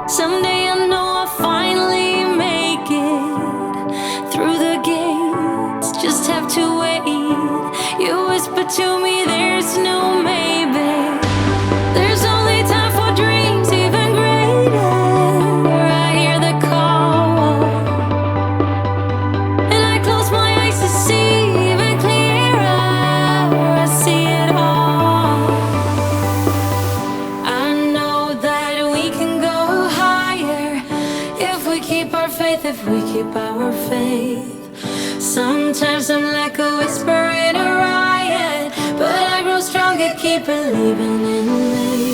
Someday I know I'll finally make it through the gates. Just have to wait. You whisper to me there's no maybe. There's only time for dreams even greater. I hear the call, and I close my eyes to see even clearer. I see it all. I know that we can go higher if we keep our faith, if we keep our faith. Sometimes I'm like a whisper in a riot, but I grow stronger, keep believing in me.